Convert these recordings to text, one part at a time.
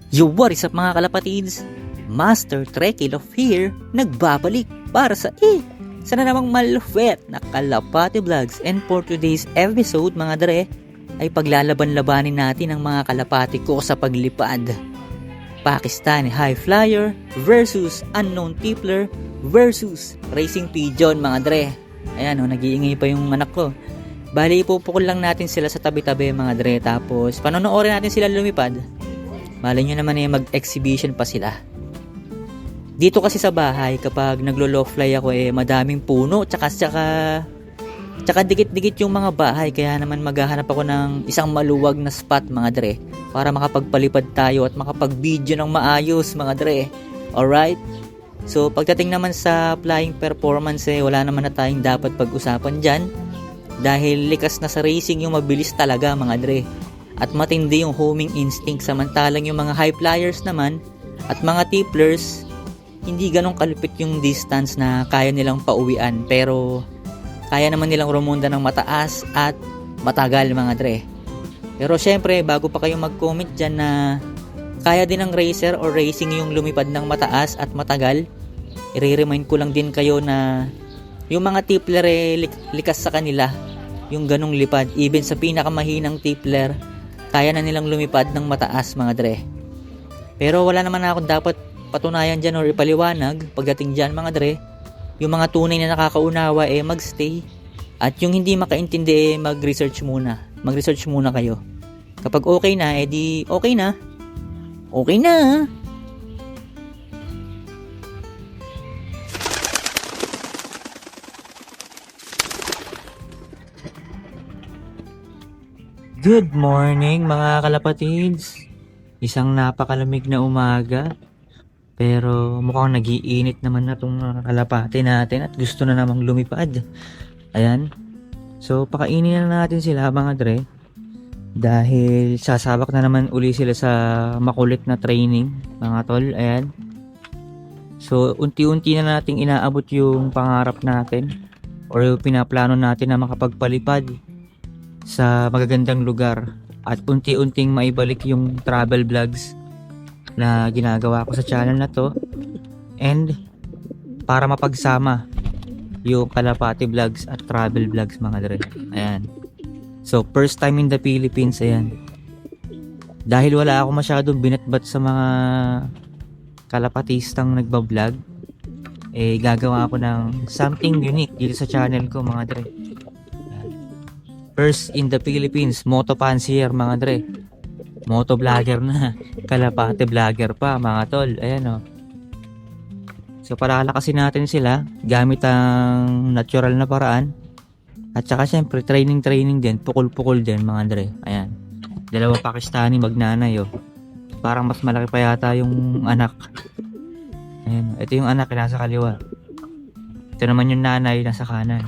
Yo, what is up mga kalapatids? Master Trekkie of here nagbabalik para sa sana namang malupit na Kalapati Vlogs. And for today's episode mga dre ay paglalaban-labanin natin ang mga kalapati ko sa paglipad. Pakistani High Flyer versus Unknown Tippler versus Racing Pigeon mga dre. Ayan nag-iingay pa yung anak ko. Bali ipupukol lang natin sila sa tabi-tabi mga dre, tapos panonoorin natin sila lumipad. Malay nyo naman mag-exhibition pa sila. Dito kasi sa bahay, kapag naglo-low fly ako madaming puno, tsaka dikit-dikit yung mga bahay, kaya naman maghahanap ako ng isang maluwag na spot mga dre, para makapagpalipad tayo at makapag-video ng maayos mga dre. Alright? So pagdating naman sa flying performance wala naman na tayong dapat pag-usapan dyan, dahil likas na sa racing yung mabilis talaga mga dre. At matindi yung homing instinct, samantalang yung mga high flyers naman at mga tipplers hindi ganong kalupit yung distance na kaya nilang pauwian, pero kaya naman nilang rumunda ng mataas at matagal mga dre. Pero syempre bago pa kayong mag-comment dyan na kaya din ng racer or racing yung lumipad ng mataas at matagal, i-remind ko lang din kayo na yung mga tippler likas sa kanila yung ganong lipad. Even sa pinakamahinang tippler, kaya na nilang lumipad ng mataas mga dre. Pero wala naman ako dapat patunayan dyan or ipaliwanag pagdating dyan mga dre. Yung mga tunay na nakakaunawa magstay. At yung hindi makaintindi mag-research muna. Mag-research muna kayo. Kapag okay na, di okay na. Okay na. Good morning mga kalapatids. Isang napakalamig na umaga, pero mukhang nagiinit naman na itong kalapati natin at gusto na namang lumipad. Ayan. So pakainin na natin sila mga dre, dahil sasabak na naman uli sila sa makulit na training mga tol. Ayan. So unti-unti na nating inaabot yung pangarap natin or yung pinaplano natin na makapagpalipad sa magagandang lugar at unti-unting maibalik yung travel vlogs na ginagawa ko sa channel na to, and para mapagsama yung Kalapati Vlogs at travel vlogs mga dre. Ayan. So first time in the Philippines. Ayan. Dahil wala ako masyadong binatbat sa mga kalapatistang nagbablog, gagawa ako ng something unique dito sa channel ko mga dre. First in the Philippines, moto fancier mga dre. Moto vlogger na. Kalapati vlogger pa mga tol. Ayan o. So palalakasin natin sila gamit ang natural na paraan. At saka syempre training din. Pukul-pukul din mga dre. Ayan. Dalawa Pakistani magnanay o. Parang mas malaki pa yata yung anak. Ayan. Ito yung anak nasa kaliwa. Ito naman yung nanay nasa kanan.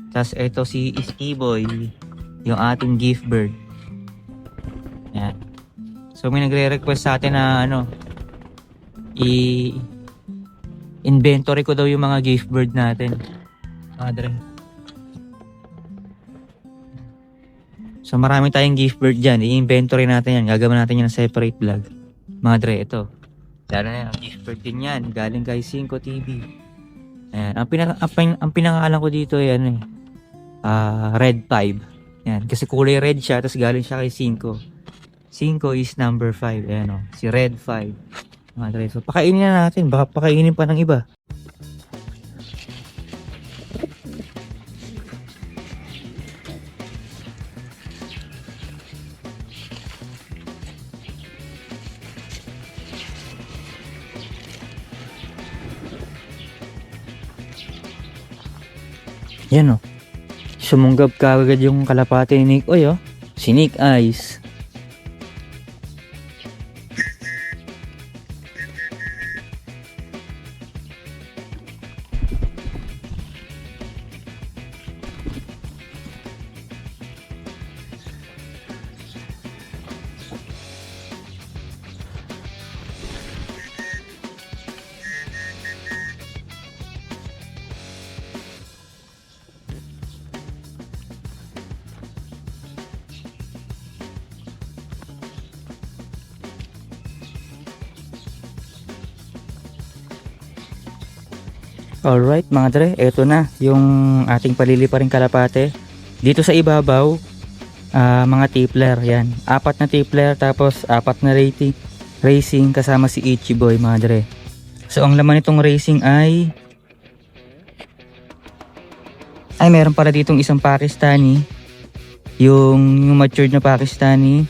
Tapos ito si Ski-Boy, yung ating gift bird. Ayan. So may nagre-request sa atin na i-inventory ko daw yung mga gift bird natin. Madre. So marami tayong gift bird dyan. I-inventory natin yan. Gagawin natin yan ng separate vlog. Madre, ito. Lalo na yan. Gift bird din yan. Galing kay 5 TV. Ayan. Ang pinangalan ko dito ay Red 5. Yan, kasi kulay red siya, tapos galing siya kay 5. 5 is number 5. Ayan si Red 5. Mga dre. So pakainin na natin, baka pakainin pa ng iba. Yan sumunggab kagad yung kalapati ni Nick Oy si Nick Eyes. Alright mga dre, eto na yung ating paliliparing kalapate. Dito sa ibabaw, mga tipler, yan. 4 na tipler tapos 4 na racing kasama si Ichiboy mga dre. So ang laman nitong racing ay meron pala ditong isang Pakistani, yung matured na Pakistani,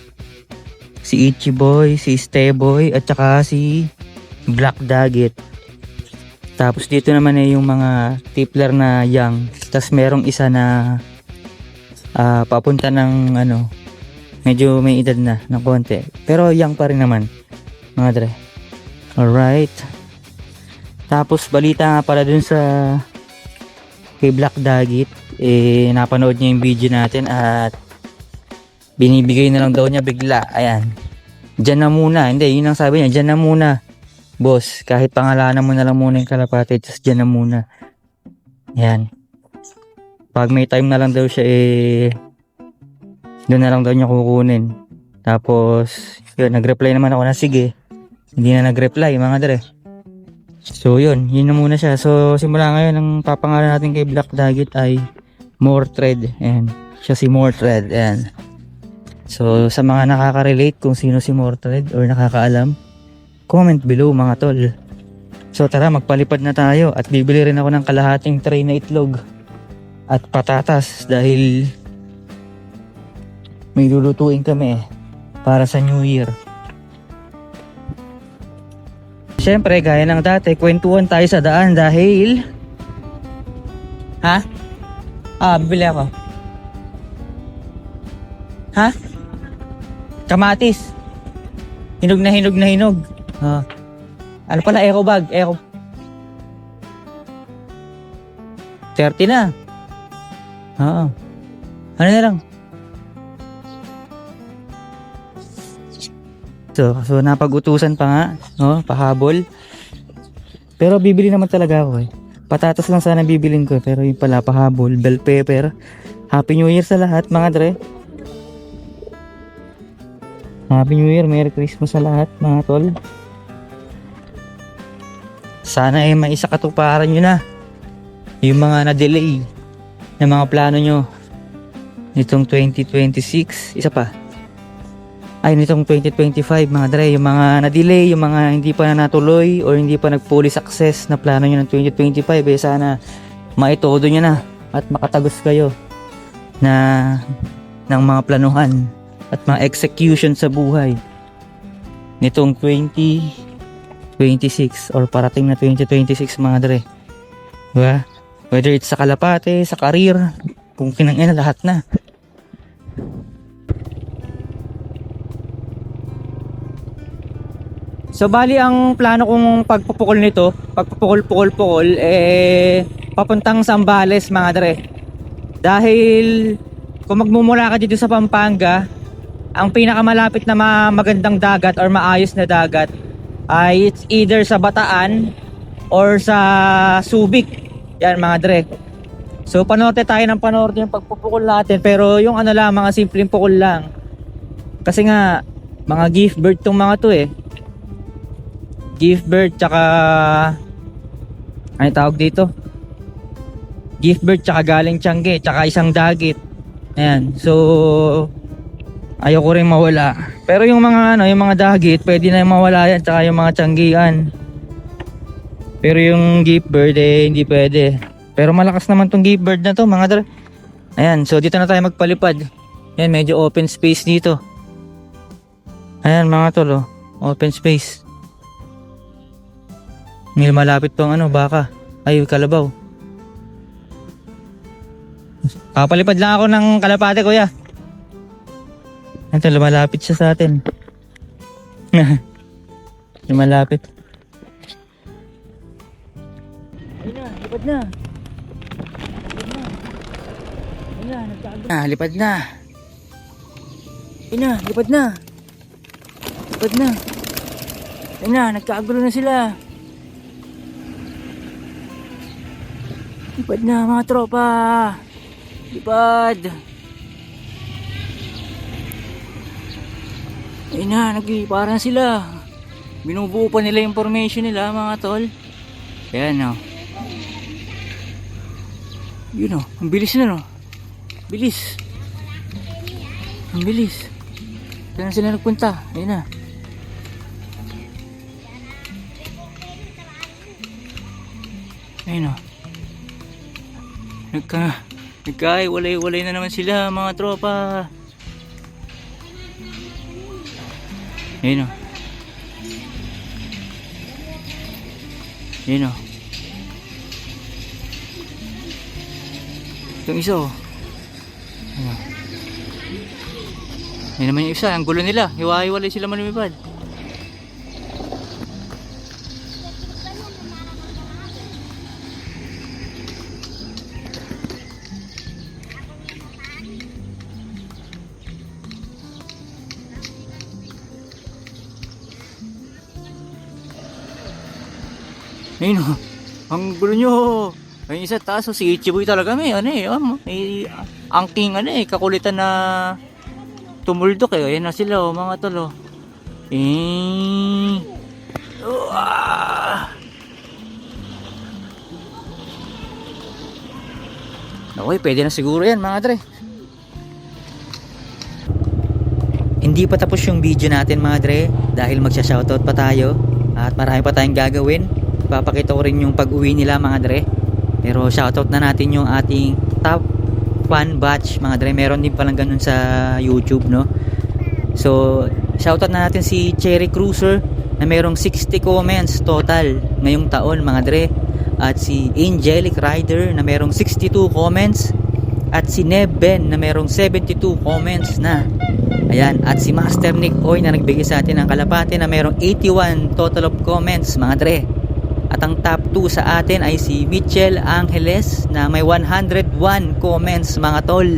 si Ichiboy, si Steboy at saka si Black Daggett. Tapos dito naman yung mga tipler na young. Tapos merong isa na papunta ng medyo may edad na ng konti. Pero young pa rin naman mga dre. Alright. Tapos balita nga pala dun sa kay Black Daggett, napanood niya yung video natin at binibigay na lang daw niya bigla. Ayan. Diyan na muna. Hindi, yun ang sabi niya. Diyan na muna. Boss, kahit pangalanan mo na lang muna yung kalapate, just dyan na muna. Yan. Pag may time na lang daw siya, doon na lang daw niya kukunin. Tapos, yun, nag-reply naman ako na sige. Hindi na nag-reply, mga dre. So, yun na muna siya. So, simula ngayon, ang papangalan natin kay Black Daggett ay Mortred. Ayan. Siya si Mortred. Ayan. So, sa mga nakaka-relate kung sino si Mortred or nakakaalam, comment below mga tol. So tara, magpalipad na tayo at bibili rin ako ng kalahating tray na itlog at patatas dahil may lulutuin kami para sa New Year. Siyempre, gaya ng dati, kwentuhan tayo sa daan dahil bibili ako. Kamatis. Hinog na hinog. Ano pala, eco bag, 30 na. Ano na lang. So napag-utusan pa nga, pahabol. Pero bibili naman talaga ako Patatas lang sana bibilin ko, pero yung pala pahabol, bell pepper. Happy New Year sa lahat mga dre. Happy New Year, Merry Christmas sa lahat mga tol. Sana maisakatuparan nyo na yung mga na-delay na mga plano nyo nitong 2026. Isa pa nitong 2025 mga dre, yung mga na-delay, yung mga hindi pa na natuloy or hindi pa nag-fully success na plano nyo ng 2025, sana maitodo nyo na at makatagos kayo ng mga planuhan at mga execution sa buhay nitong 2026 or parating na 2026 mga dre. Diba? Whether it's sa kalapate, sa career, kung kinangina lahat na. So bali ang plano kong pagpupukol nito, pagpupukol papuntang Zambales mga dre. Dahil kung magmumula ka dito sa Pampanga, ang pinakamalapit na magandang dagat or maayos na dagat ay it's either sa Bataan or sa Subic. Yan mga dre. So panorte tayo ng panorte yung pagpupukol natin, pero yung mga simpleng pukol lang. Kasi nga mga gift bird tong mga to Gift bird tsaka ano tawag dito? Gift bird tsaka galing Tiangge tsaka isang dagit. Ayan. So ayoko rin mawala. Pero yung mga yung mga dagit, pwede na yung mawala yan, tsaka yung mga Tianggean. Pero yung gift bird hindi pwede. Pero malakas naman tong gift bird na to mga dre. Ayan, so dito na tayo magpalipad. Ayan, medyo open space dito. Ayan mga tol, open space. May malapit pang baka. Ay, kalabaw. Papalipad lang ako ng kalapate, kuya. Ito, lumalapit siya sa atin. Lumalapit. Ayun na, lipad na. Lipad na. Ayun na, lipad na. Lipad na. Ayun na, nagkaagulo na sila. Lipad na mga tropa. Lipad. Ayun na, nagliparan sila. Binubuo pa nila yung formation nila mga tol. Ayan Yun o, ang bilis na no. Bilis. Ang bilis. Saan sila nagpunta? Ayun na. Ayun o. Nagkaiwalay-walay na naman sila mga tropa. Ayun o. Ayun o. Itong isa o. Ayun o. Ayun naman yung isa. Ang gulo nila. Hiwa-hiwalay sila manumipad. Ayun o. Ang gulo nyo. Ayun isa taas o. Si Ichiboy talaga may ang king kakulitan na tumuldok eh. Ayun na sila o mga tol o. Okay, pwede na siguro yan mga dre. Hindi pa tapos yung video natin mga dre. Dahil magsha-shoutout pa tayo. At marami pa tayong gagawin. Papakita ko rin yung pag-uwi nila mga dre. Pero shoutout na natin yung ating top fan batch mga dre. Meron din palang ganun sa YouTube no. So shoutout na natin si Cherry Cruiser na merong 60 comments total ngayong taon mga dre. At si Angelic Rider na merong 62 comments. At si Neben na merong 72 comments na. Ayan, at si Master Nick Oy na nagbigay sa atin ng kalapate na merong 81 total of comments mga dre. At ang top 2 sa atin ay si Mitchell Angeles na may 101 comments mga tol.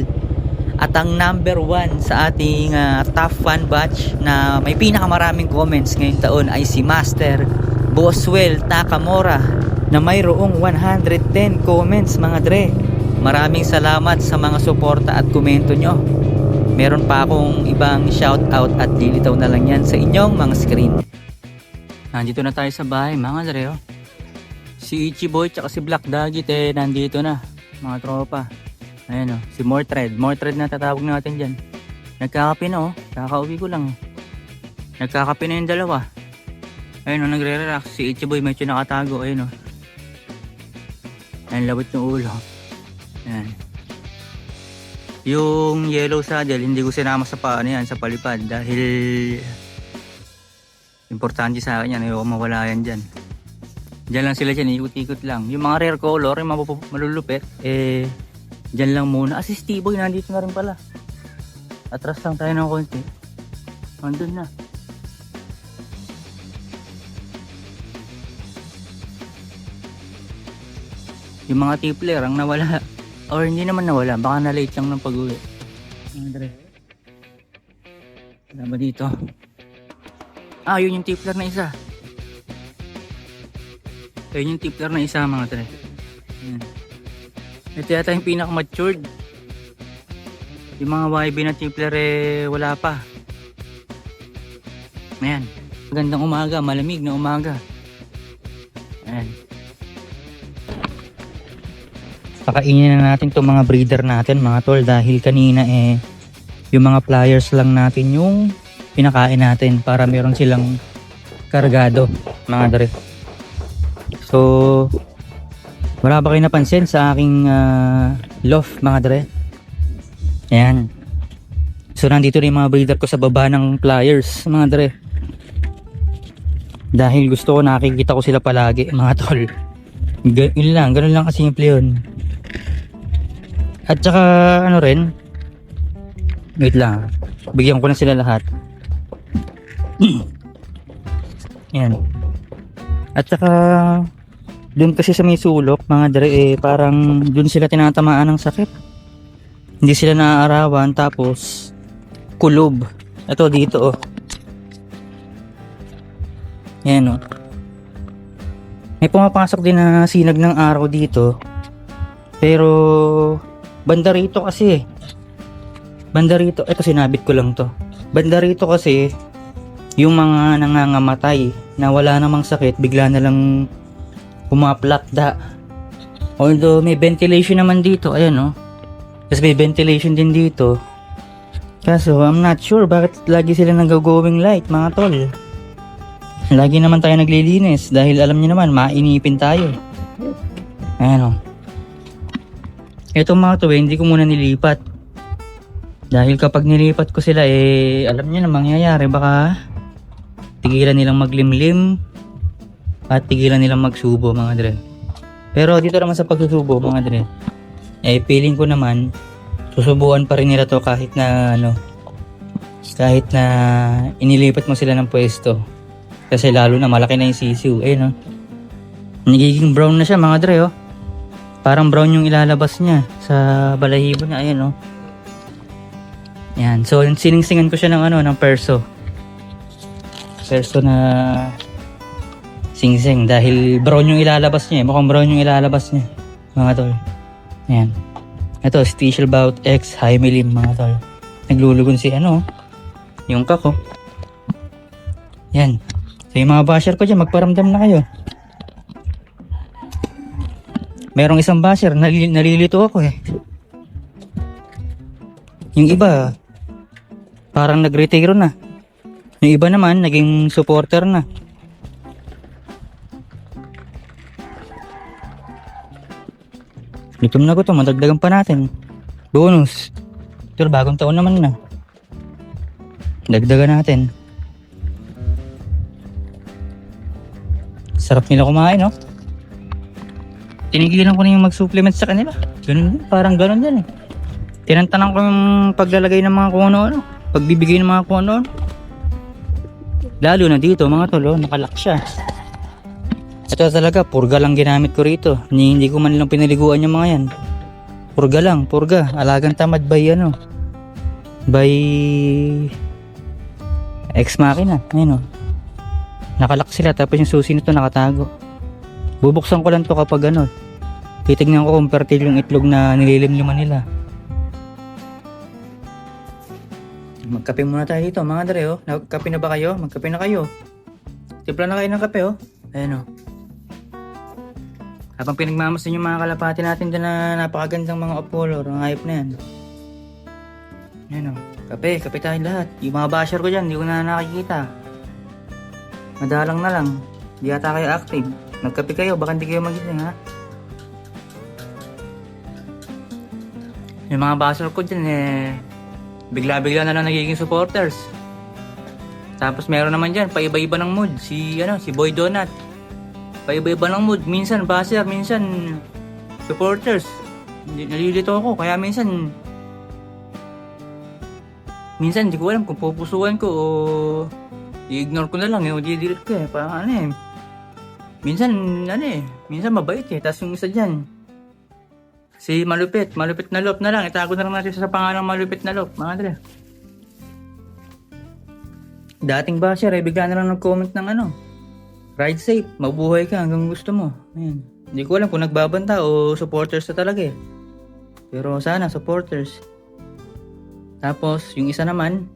At ang number 1 sa ating top fan batch na may pinakamaraming comments ngayong taon ay si Master Boswell Takamura na mayroong 110 comments mga dre. Maraming salamat sa mga suporta at komento nyo. Meron pa akong ibang shoutout at lilitaw na lang yan sa inyong mga screen. Nandito na tayo sa bahay mga dre oh. Si Ichiboy tsaka si Black Dagit nandito na mga tropa. Ayan oh, si Mortred na tatawag natin dyan. Nagkakape na oh, kakauwi ko lang. Nagkakape na yung dalawa. Ayun oh, nagre-relax. Si Ichiboy medyo nakatago. Ayun oh. Ayan, labot yung ulo. Ayan. Yung yellow saddle, hindi ko sinama sa paano yan, sa palipad. Dahil importante sa akin yan, ayaw mawala yan dyan. Dyan lang sila dyan, ikot-ikot lang. Yung mga rare color, yung mga malulupit, dyan lang muna. Si Steve Boy, nandito na rin pala. Atras lang tayo ng konti. Nandun na. Yung mga tipler ang nawala. Or hindi naman nawala, baka na-late lang ng pag-uwi. Andre. Wala ba dito? Yun yung tipler na isa. Ayun yung tipler na isa mga tre. Ito yata yung pinaka-matured. Yung mga YB na tipler wala pa. Ayan. Magandang umaga, malamig na umaga. Ayan. Pakainin na natin itong mga breeder natin mga tol. Dahil kanina yung mga pliers lang natin yung pinakain natin para meron silang kargado mga dre. So wala ba kayo napansin sa aking loft mga dre? Ayan. So nandito rin yung mga breeder ko sa baba ng pliers mga dre. Dahil gusto ko nakikita ko sila palagi mga tol. Yun lang, ganun lang kasimple yun. At saka ano rin, wait lang, bigyan ko na sila lahat. Yan. At saka dun kasi sa may sulok mga dre parang dun sila tinatamaan ng sakit. Hindi sila naaarawan, tapos kulob. Ito dito oh. Yan oh. May pumapasok din na sinag ng araw dito. Pero banda rito kasi banda rito, ito sinabit ko lang to. Banda rito kasi yung mga nangangamatay na wala namang sakit, bigla na lang pumaplakda. Although may ventilation naman dito, ayan oh. Tapos may ventilation din dito. Kaso I'm not sure bakit lagi sila nag-going light mga tol. Lagi naman tayo naglilinis dahil alam niyo naman mainipin tayo. Ayan oh. Itong mga to hindi ko muna nilipat. Dahil kapag nilipat ko sila alam niyo na mangyayari, baka tigilan nilang maglimlim at tigilan nilang magsubo mga dre. Pero dito naman sa pagsusubo mga dre, feeling ko naman susubuan pa rin nila to kahit na kahit na inilipat mo sila ng pwesto. Kasi lalo na malaki na yung sisiw. Ayun nagiging brown na siya mga dre oh. Parang brown yung ilalabas niya sa balahibo niya. Ayun oh. Yan. So siningsingan ko siya ng perso. Perso na singsing dahil brown yung ilalabas niya. Mukhang brown yung ilalabas niya mga tol. Ayan. Ito Special Bout X High Milim mga tol. Naglulugon si yung kako. Yan. So yung mga basher ko dyan, magparamdam na kayo. Merong isang basher, nalilito ako Yung iba parang nag-retiro na. Yung iba naman naging supporter na. Gutom na gutom, madagdagan pa natin. Bonus. Pero bagong taon naman na. Dagdagan natin. Sarap nila kumain, no? Tinigilan ko na yung mag-supplement sa kanila. Ganun, parang ganun yan Tinantanan ko yung paglalagay ng mga kung ano-ano. Pagbibigay ng mga kung ano-ano. Lalo na dito, mga tol, nakalak siya. Ito talaga, purga lang ginamit ko rito. Hindi ko man lang pinaliguan yung mga yan. Purga lang, purga. Alagang tamad by by ex machina. Ayun Nakalak sila tapos yung susi nito nakatago. Bubuksan ko lang to kapag titignan ko kung fertile yung itlog na nililimliman nila. Magkape muna tayo dito mga dre Nagkape na ba kayo? Magkape na kayo. Timpla na kayo ng kape Ayun Habang pinagmamasin yung mga kalapati natin dyan na napakagandang mga Apollo, ang hype na yan. Ayun kape tayo lahat. Yung mga basher ko dyan, hindi ko na nakikita. Madalang na lang, hindi yata kayo active. Nagkape kayo, baka hindi kayo magising ha. Yung mga basher ko dyan bigla-bigla na lang nagiging supporters. Tapos meron naman dyan, paiba-iba ng mood. Si Boy Donut. Paiba-iba ng mood. Minsan basher, minsan supporters. Nalilito ako. Kaya minsan hindi ko alam kung pupusuan ko o i-ignore ko na lang o di-delete ko Parang minsan minsan mabait Tapos yung isa dyan, si Malupit na Lop na lang. Itago na lang natin sa pangalang Malupit na Lop mga dre. Dating basher bigla na lang nag-comment ng ride safe, mabuhay ka hanggang gusto mo. Ayan. Hindi ko alam kung nagbabanta o supporters na talaga Pero sana supporters. Tapos yung isa naman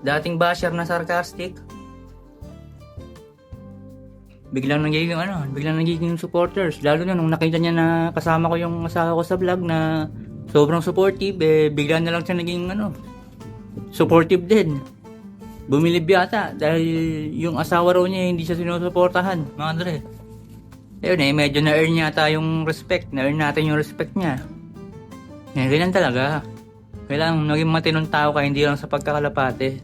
dating basher na sarcastic. Biglang nagiging supporters. Lalo na nung nakita niya na kasama ko yung asawa ko sa vlog na sobrang supportive, bigla na lang siya naging supportive din. Bumilib yata dahil yung asawa raw niya hindi siya sinusuportahan, mga dre. Ayun medyo na-earn yata yung respect. Na-earn natin yung respect niya. Ganyan talaga. Kailangan maging matinong tao ka, hindi lang sa pagkakalapate,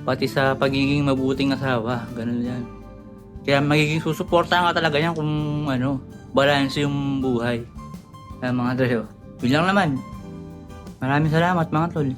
pati sa pagiging mabuting asawa. Ganun yan. Kaya magiging susuportahan ka talaga yan kung balance yung buhay. Kaya mga dre, bilang naman. Maraming salamat mga tol.